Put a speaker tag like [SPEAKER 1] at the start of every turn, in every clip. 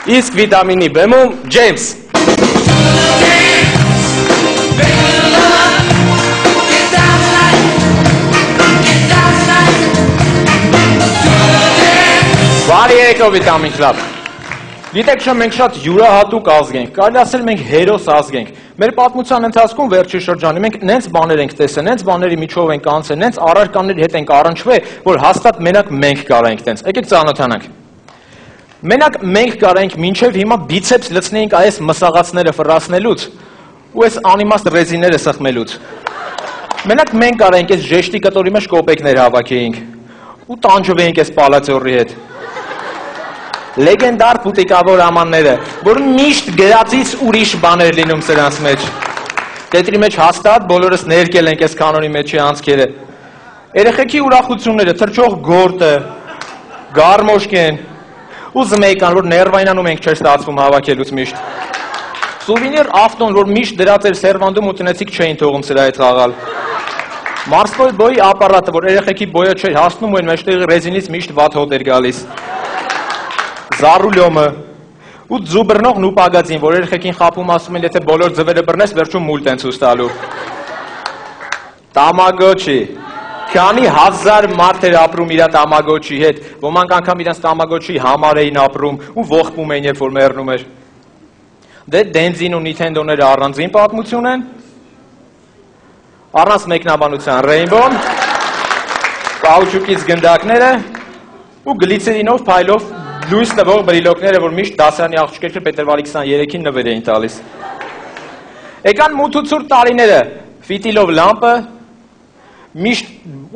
[SPEAKER 1] Իսկ վիտամինի բեմում Ջեյմս։ Բարի եկով վիտամին կլաբ։ Գիտեք չէ, մենք շատ յուրահատուկ ազգ ենք, կարելի ասել մենք հերոս ազգ ենք։ Մեր պատմության ընթացքում վերջի շրջանի մենք նենց բաներ ենք տեսել, նենց բաների միջով ենք անցել, նենց առարկաների հետ ենք առնչվել, որ հաստատ մենակ մենք կարենք տենց։ Եկեք ծանոթանանք։ Մենակ մենք կարենք մինչև հիմա բիցեպս լցնեինք այս մսաղացները ֆռացնելուց ու այս անիմաստ ռեզիները սխմելուց։ Մենակ մենք կարենք այս ժեշտի կտորի մեջ կոպեկներ հավաքեինք ու տանջվեինք այս պալացյորի հետ։ Լեգենդար պուտիկավոր ամանները, որ միշտ գրածից ուրիշ բաներ լինում սրանց մեջ։ Տետրի մեջ հաստատ բոլորս ներկել ենք այս կանոնի մեջի անցքերը։ Երեխեքի ուրախությունները, թրջող գորտը, գարմոշկեն ու զմեյկան, որ ներվայնանում ենք չէր ստացվում հավաքելուց միշտ։ Սուվինիր ավտոն, որ միշտ դրած էր սերվանդում ու տնեցիք չէին թողում սրա հետ խաղալ։ Մարսպոյ բոյի ապարատը, որ երեխեքի բոյը չէր հասնում ու այն մեջտեղի ռեզինից միշտ վատ հոտ էր գալիս։ Զարուլյոմը ու ձուբրնողն ու պագածին, որ երեխեքին խապում ասում են, եթե բոլոր ձվերը բռնես, վերջում մուլտ են ցույց տալու։ Տամագոչի։ Քանի հազար մարդ էր ապրում իր տամագոչի հետ, ոմանք անգամ իրենց տամագոչի համար էին ապրում ու ողբում էին, երբ որ մեռնում էր։ Դե Դենզին ու Նինթենդոները առանձին պատմություն են։ Առանց մեկնաբանության Ռեյնբոն, կաուչուկից գնդակները ու գլիցերինով փայլով լույս տվող բրիլոկները, որ միշտ դասարանի աղջիկները փետրվարի 23-ին նվեր էին տալիս։ Եկան մութուցուր տարիները, ֆիտիլով լամպը, միշտ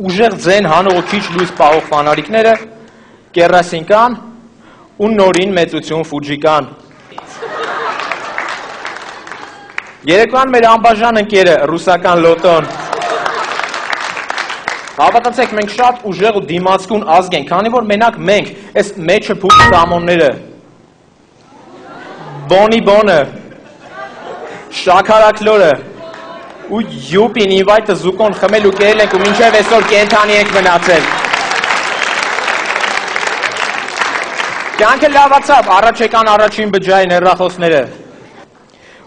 [SPEAKER 1] ուժեղ ձեն հանող ու քիչ լույս պահող ֆանարիկները, կերասինկան ու նորին մեծություն ֆուջիկան։ Երեկվան մեր անբաժան ընկերը, ռուսական լոտոն։ Հավատացեք, մենք շատ ուժեղ ու դիմացկուն ազգ ենք, քանի որ մենակ մենք, այս մեջը փուք կամոնները, բոնի բոնը, շաքարակլորը ու յուպին ինվայտը զուկոն խմել ու կերել ենք ու մինչև այսօր կենթանի ենք մնացել։ Կյանքը լավացավ, առաջ եկան առաջին բջջային հեռախոսները։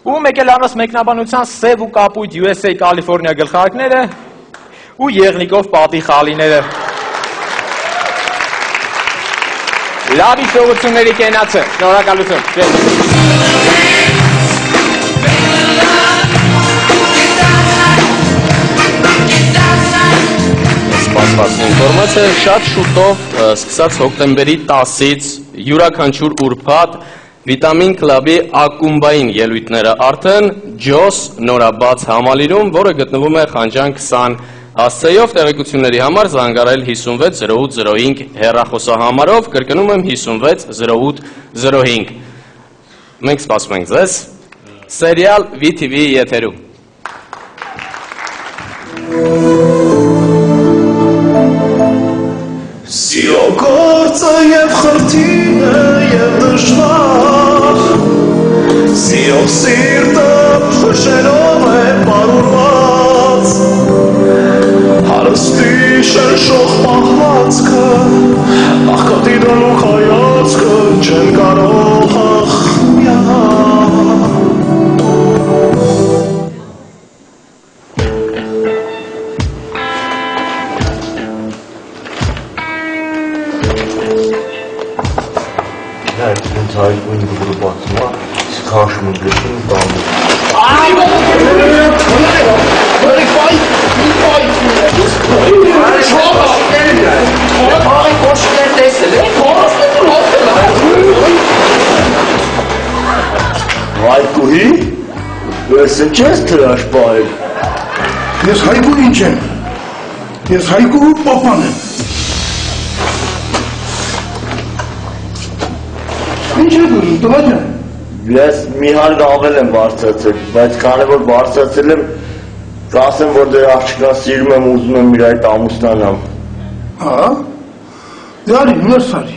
[SPEAKER 1] Ու մեկ էլ առանց մեկնաբանության սև ու կապույտ USA Կալիֆորնիա գլխարկները ու եղնիկով պատի խալիները։ Լավ իշխողությունների կենացը, շնորհակալություն։ Սպասված ինֆորմացիա շատ շուտով սկսած հոկտեմբերի 10-ից յուրաքանչյուր ուրբաթ Վիտամին կլաբի ակումբային ելույթները արդեն ջոս նորաբաց համալիրում, որը գտնվում է Խանջան 20 հասցեով, տեղեկությունների համար զանգարել 560805 հեռախոսահամարով, կրկնում եմ 560805։ Մենք սպասում ենք ձեզ, սերիալ VTV-ի եթերում։
[SPEAKER 2] Սիրո գործը և խրթինը և դժվար, սիրո սիրտը խշերով է պարուրված, հարստի շերշող պահվածքը, աղքատի դալուկ հայացքը չեն կարող ախմյալ։
[SPEAKER 3] Հայկույն գրուբացումա, սխաշում գշին բանում։ Հայկուհի, վերսը չես թրաշ պահել։
[SPEAKER 4] Ես հայկու ինչ եմ, ես հայկու պապան եմ։ Ինչ է դուրում, տղաճան։
[SPEAKER 3] Ես մի հարկ ավել եմ բարձացել, բայց քանի որ բարձացել եմ, կասեմ, որ դեր աղջիկան սիրում եմ ուզում եմ իր այդ ամուսնանամ։
[SPEAKER 4] Հա, դարի, ներս արի։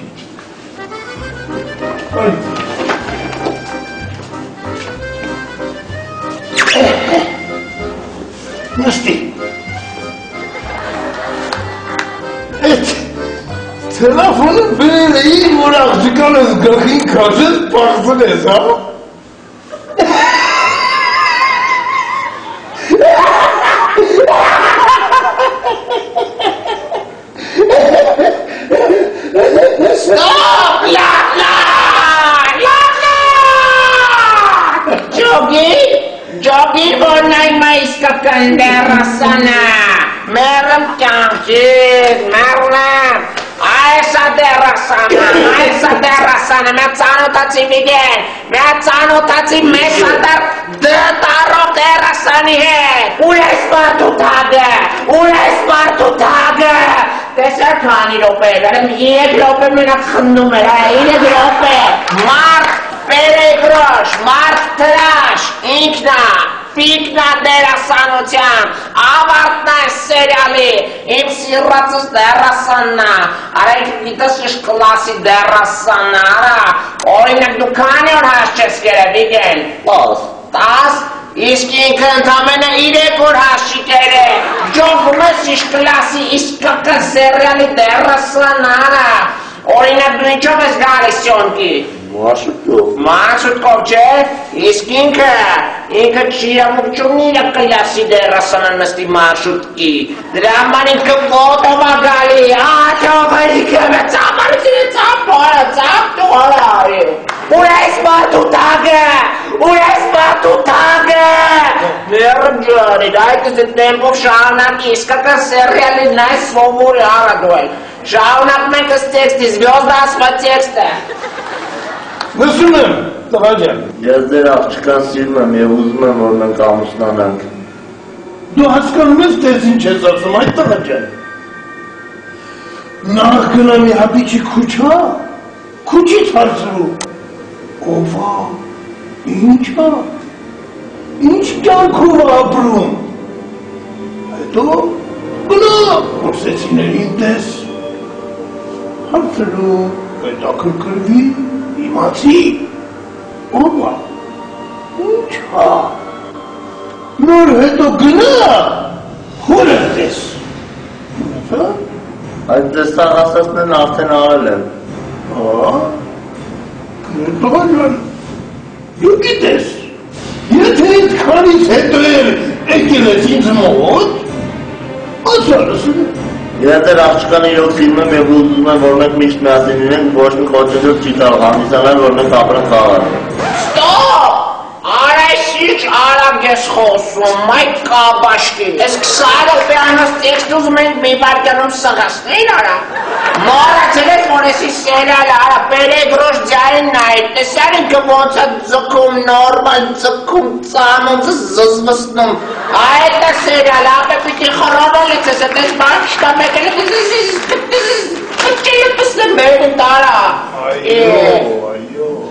[SPEAKER 4] Նստի։ Էդ, Telefonu böyle iyi vurak çıkanız gakın kaçız baksınız ha?
[SPEAKER 5] Stop! Jogi vonay maiska kanderasana. Meron kangkid, meron. Aisa derasana. Metzano tatsi Miguel. Metzano tatsi mesadar. Detaro derasani he. Ules partu tage. Teser kani lope. Garam yek lope mena khandumera. Ile lope. Mark Peregros, Mark Trash, Inkna, Pikna դերասանության, ավարտն այս սերիալի, իմ սիրածս դերասանն է, արեք գիտես ինչ կլասի դերասանն է, արա, օրինակ դու քանի օր հաշ չես կերել, Վիգեն, 10, իսկ ինքը ընդամենը 3 օր հաշի կերել, ջովում ես ինչ կլասի իսկական սերիալի դերասանն է, արա, օրինակ դու ինչով ես գալիս սյոնքի, Marșutkov ce? Iskinka, inka чья класси дерасана насти маршрутки. Драманинка фотова гали, а чё варика мецамарти цапора. Урес парту тага. Мерджани, дайте за темпов шаунак искака сериали най-свободи арадуй. Шаунак мека с тексти, звезда с по текста.
[SPEAKER 4] Լսում եմ, տղա ջան։
[SPEAKER 3] Ես դեր աղջկան սիրում եմ եւ ուզում եմ որ մենք ամուսնանանք։
[SPEAKER 4] Դու հասկանում ես թե ինչ ես ասում այդ տղա ջան։ Նախ գնամ մի հապիչի քուչա, քուչից հարցրու։ Ովա, ինչա, ինչ կյանքով ապրում։ Հետո գնամ, որսեցիներին տես։ Հարցրու, հետաքրքրվի։ Իմացի, ովա, ինչա, նոր հետո գնա, հորը տես,
[SPEAKER 3] Այդ դստաղ ասասնեն արդեն արել եմ,
[SPEAKER 4] տղան, դու գիտես, եթե այդ քանից հետո եկել ես ինձ մոտ, ասալսն
[SPEAKER 3] Ես դեր աղջկան իրոք սիրում եմ եւ ուզում եմ որ մենք միշտ միասին լինենք, ոչ մի խոչըջոց չի կարող հանդիսանալ, որ մենք ապրենք խաղար։
[SPEAKER 5] Ստոպ! Արայս ինչ արագ ես խոսում, այդ կաբաշկի, ես 20 րոպեանոց տեքստ ուզում ենք մի վայրկյանում սղացնեին արա։ Մոռացել ես որ էսի սերիալը արա Պերեգրոշ ձայնն է, տեսար ինքը ոնց է ձգում, նորմալ ձգում, ծանում, զզվսնում։ Այդ է սերիալը, ապե պիտի խռովել ես ես էս բան չկա մեկել է մերին տարա։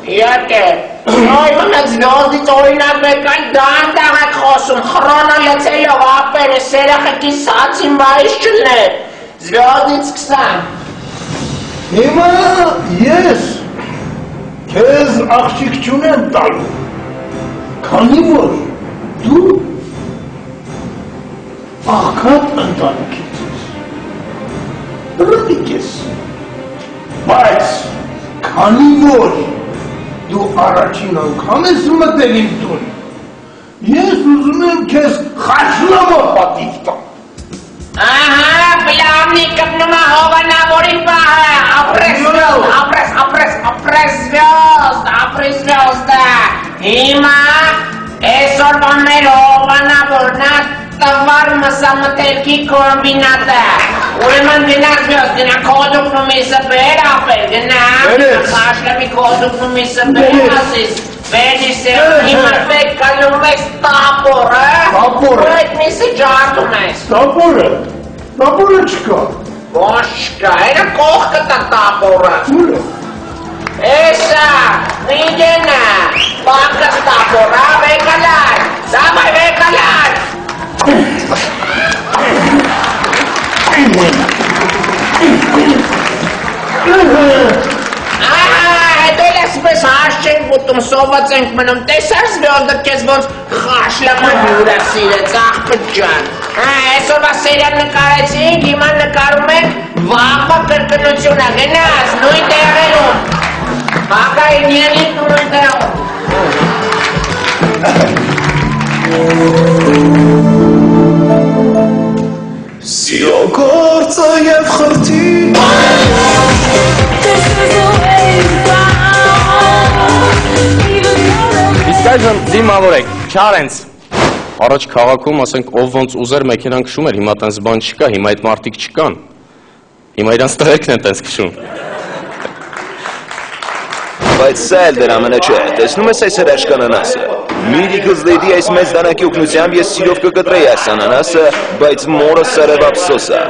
[SPEAKER 5] Իատե, նոյ մնաց նոզից օրինակ մեկան դանդաղ եք խոսում, խրոնը լեցելով ապեր է սերախեկի սացին բայիշ չլներ, զվյոզից կսան։
[SPEAKER 4] Հիմա ես քեզ աղջիկ չունեմ տալու, քանի որ դու աղքատ ընտանիքից ես, բրդիկ ես, բայց քանի որ դու առաջին անգամ ես մտել իմ տուն, ես ուզում եմ քեզ խաշլամը պատիվ տամ։
[SPEAKER 5] Ահա, պլավնի կպնում է հովանավորի պահը, ապրես վյոզդը, հիմա էսորվա մեր հովանավորն է տվար մսամտելքի կոմբինատը, ուրեմն գնաց վյոզ, գնա կոդուկնումիսը բեր ապեր, գնա, խաշլամի կոդուկնումիսը բեր ասիս, Վերնիշ հիմա պետք կալում ես տապորը, այդ միսը ջարդում ես։
[SPEAKER 4] Տապորը չկա։
[SPEAKER 5] Ոչ չկա, էնը կողքը տա տապորը։ Էսա, Վիգենը, բակս տապորը, վեկալար, դամայ վեկալար։ Հետո էլ այսպես հաշ չեն գուտում, սոված ենք մնում, տեսար զվյոլդը կեզ ոնց խաշլամը հյուրա սիրեց, աղբտ ջան։ Այսօրվա սերիալ նկարեցինք, հիմա նկարում ենք վաղվա կրկնությունը, գնաս, նույն տեղերում։ Հակային եղիտ նույն տեղում։
[SPEAKER 2] Սիրո գործը և խրթին
[SPEAKER 6] Իսկ այժմ դիմավորեք, Չարենց։ Առաջ քաղաքում, ասենք, ով ոնց ուզեր մեքենան քշում էր, հիմա տենց բան չկա, հիմա այդ մարդիկ չկան։ Հիմա իրանց տղերքն են տենց քշում։
[SPEAKER 7] Բայց սա էլ դրա մնա չէ, տեսնում ես այս հրաշքան անասը։ Միրի կզլեդի այս մեծ դանակի օգնությամբ ես սիրով կկտրեի այս անանասը, բայց մորը սարև ափսոս է։